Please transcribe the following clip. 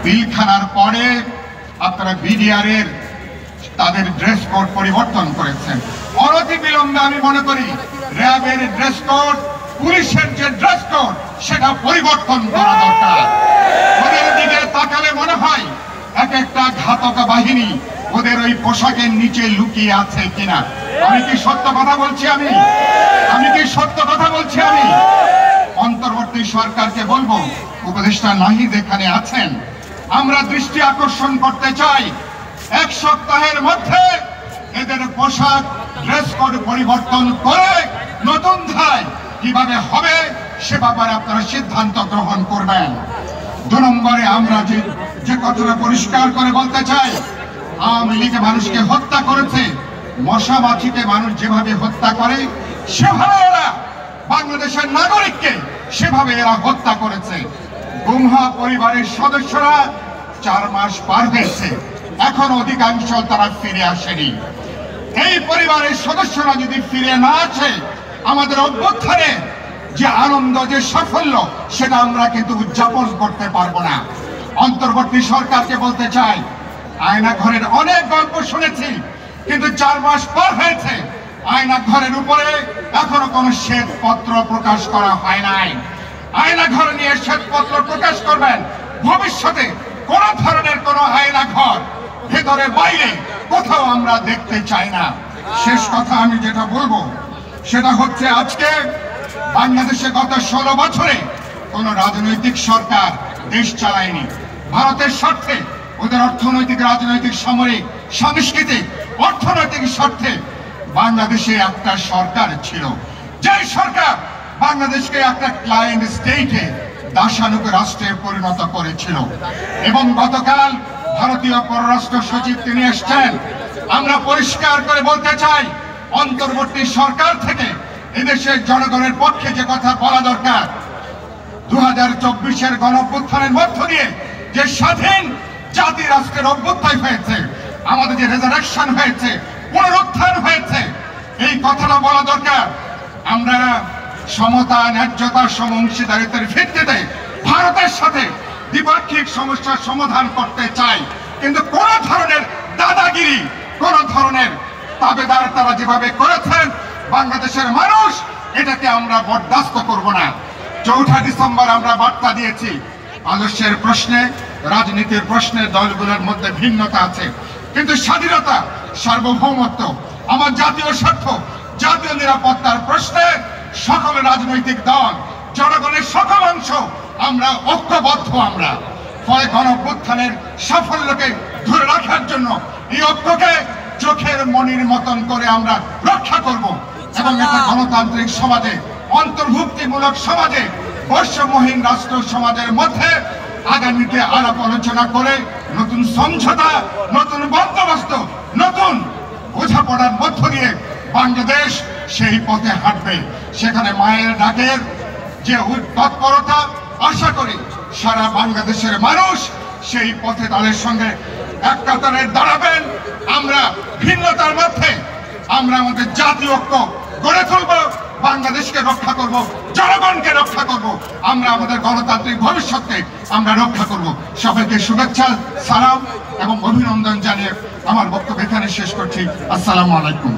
পিলখানার পরে আপনারা বিডিআর এর তাদের ড্রেস কোড পরিবর্তন করেছেন। অনতি বিলম্বে আমি মনে করি র্যাবের ড্রেস কোড, পুলিশের যে ড্রেস কোড সেটা পরিবর্তন করা দরকার। ওদের দিকে তাকালে মনে হয় এক একটা ঘাতক বাহিনী ওদের ওই পোশাকের নিচে লুকিয়ে আছে কিনা। আমি কি সত্য কথা বলছি? আমি কি সত্য কথা বলছি? আমি অন্তর্বর্তী সরকারকে বলবো, উপদেষ্টা নাহিদ এখানে আছেন, আমরা দৃষ্টি আকর্ষণ করতে চাই, 1 সপ্তাহের মধ্যে এদের পোশাক ড্রেস কোড পরিবর্তন করে নতুন ধারায় কিভাবে হবে সে ব্যাপারে আপনারা সিদ্ধান্ত গ্রহণ করবেন। 2 নম্বরে আমরা যে কথাটা পরিষ্কার করে বলতে চাই, আওয়ামী লীগ মানুষকে হত্যা করেছে, মশা মাছিকে মানুষ যেভাবে হত্যা করে সেভাবে এরা বাংলাদেশের নাগরিককে সেভাবে এরা হত্যা করেছে। গুমহা পরিবারের সদস্যরা 4 মাস পার হয়েছে, এখন অধিকাংশ তারা ফিরে আসেনি। এই পরিবারের সদস্যরা যদি ফিরে না আসে, আমাদের অভ্যুত্থানে যে আনন্দ, যে সাফল্য সেটা আমরা কিন্তু উদযাপন করতে পারবো না। অন্তর্বর্তী সরকারকে বলতে চাই, আয়না ঘরের অনেক গল্প শুনেছি, কিন্তু 4 মাস পার হয়েছে, আয়না ঘরের উপরে এখনো কোনো শ্বেতপত্র প্রকাশ করা হয় নাই। আয়না ঘর নিয়ে শ্বেতপত্র প্রকাশ করবেন, ভবিষ্যতে কোন ধরনের কোন আয়না ঘর ভেতরে বাইরে কোথাও আমরা দেখতে চাই না। শেষ কথা আমি যেটা বলবো সেটা হচ্ছে, আজকে বাংলাদেশে গত 16 বছরে কোন রাজনৈতিক সরকার দেশ চালায়নি। ভারতের স্বার্থে, ওদের অর্থনৈতিক, রাজনৈতিক, সামরিক, সাংস্কৃতিক, অর্থনৈতিক স্বার্থে বাংলাদেশে একটা সরকার ছিল, যে সরকার বাংলাদেশকে একটা ক্লায়েন্ট স্টেটে, দাসানুগ রাষ্ট্রে পরিণত করেছিল। এবং গতকাল ভারতীয় পররাষ্ট্র সচিব তিনি এসছেন, আমরা পরিষ্কার করে বলতে চাই, অন্তর্বর্তী সরকার থেকে এদেশের জনগণের পক্ষে যে কথা বলা দরকার, 2024-এর গণঅভ্যুত্থানের মধ্য দিয়ে যে স্বাধীন জাতি রাষ্ট্রের অভ্যুত্থান হয়েছে, আমাদের যে রেজারেকশন হয়েছে, পুনরুত্থান হয়েছে, এই কথাটা বলা দরকার। আমরা সমতা, ন্যায্যতা, সমঅংশীদারিত্বের ভিত্তিতে ভারতের সাথে দ্বিপাক্ষিক সমস্যার সমাধান করতে চাই, কিন্তু কোন ধরনের দাদাগিরি, কোন ধরনের তাবেদার তারা যেভাবে করেছেন বাংলাদেশের মানুষ, এটাকে আমরা বরদাস্ত করব না। 4 ডিসেম্বর আমরা বার্তা দিয়েছি, আদর্শের প্রশ্নে, রাজনীতির প্রশ্নে দলগুলোর মধ্যে ভিন্নতা আছে, কিন্তু স্বাধীনতা, সার্বভৌমত্ব, আমার জাতীয় স্বার্থ, জাতীয় নিরাপত্তার প্রশ্নে সকল রাজনৈতিক দল, জনগণের সকল অংশ আমরা ঐক্যবদ্ধ। আমরা ফলে গণঅভ্যুত্থানের সাফল্যকে ধরে রাখার জন্য এই ঐক্যকে চোখের মণির মতন করে আমরা রক্ষা করব এবং একটা গণতান্ত্রিক সমাজে, অন্তর্ভুক্তিমূলক সমাজে, বৈষম্যহীন রাষ্ট্র সমাজের মধ্যে আগামীতে আলাপ আলোচনা করে নতুন সমঝোতা, নতুন বন্দোবস্ত, নতুন বোঝাপড়ার মধ্য দিয়ে বাংলাদেশ সেই পথে হাঁটবে। সেখানে মায়ের ডাকের যে তৎপরতা, আশা করি সারা বাংলাদেশের মানুষ সেই পথে তাদের সঙ্গে এক কাতারে দাঁড়াবেন। আমরা ভিন্নতার মধ্যে আমরা আমাদের জাতীয় ঐক্য গড়ে তুলব, বাংলাদেশকে রক্ষা করব, জনগণকে রক্ষা করব, আমরা আমাদের গণতান্ত্রিক ভবিষ্যৎকে আমরা রক্ষা করব। সবাইকে শুভেচ্ছা, সালাম এবং অভিনন্দন জানিয়ে আমার বক্তব্য এখানে শেষ করছি। আসসালামু আলাইকুম।